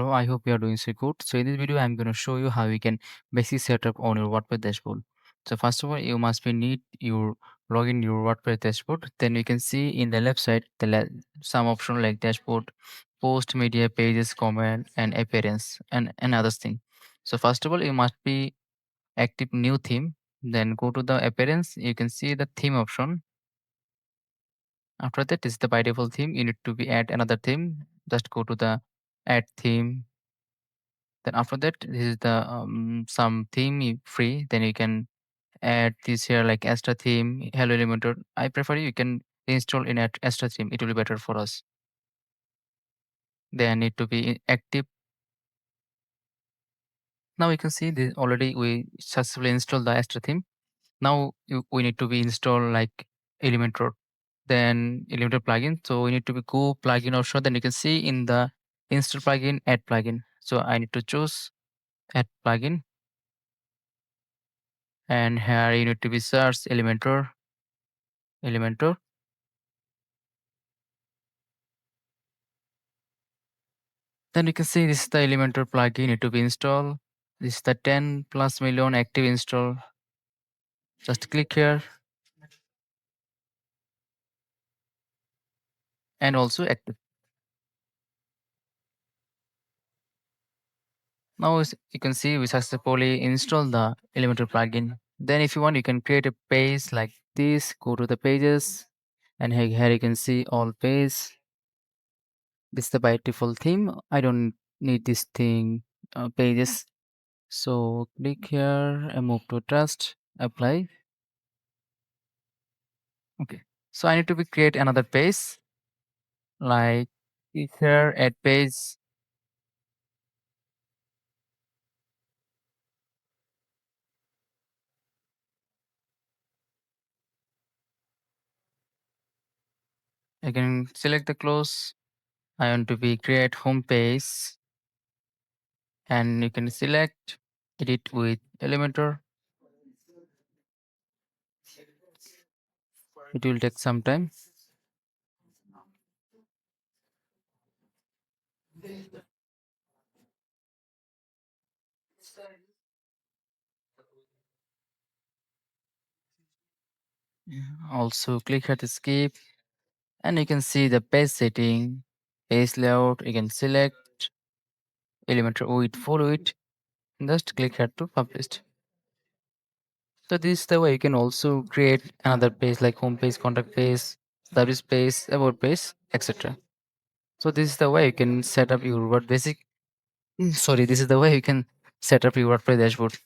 Hello, I hope you are doing so good. So in this video, I'm going to show you how you can basically set up on your WordPress dashboard. So first of all, you must be need your login your WordPress dashboard. Then you can see in the left side some option like dashboard, post, media, pages, comment, and appearance, and others thing. So first of all, you must be active new theme. Then go to the appearance. You can see the theme option. After that, this is the by default theme. You need to be add another theme. Just go to the add theme. Then after that, this is the some theme free. Then you can add this here like Astra theme, Hello Elementor. I prefer you can install in Astra theme. It will be better for us. They need to be active. Now you can see this already we successfully installed the Astra theme. Now we need to be install like Elementor, then Elementor plugin. So we need to be go plugin option. Then you can see in the install plugin, add plugin. So I need to choose add plugin, and here you need to be search Elementor. Then you can see this is the Elementor plugin need to be installed. This is the 10 plus million active install. Just click here and also active. Now you can see we successfully installed the Elementor plugin. Then if you want, you can create a page like this. Go to the pages, and here you can see all page. This is the by default theme. I don't need this thing pages. So click here and move to trust. Apply. Okay. So I need to be create another page like click here add page. I can select the close. I want to be create home page, and you can select edit with Elementor. It will take some time. Also click here to skip, and you can see the page setting, page layout. You can select Elementor with follow it. Just click here to publish. So this is the way you can also create another page like home page, contact page, service page, about page, etc. So this is the way you can set up your Word basic. Sorry, this is the way you can set up your WordPress dashboard.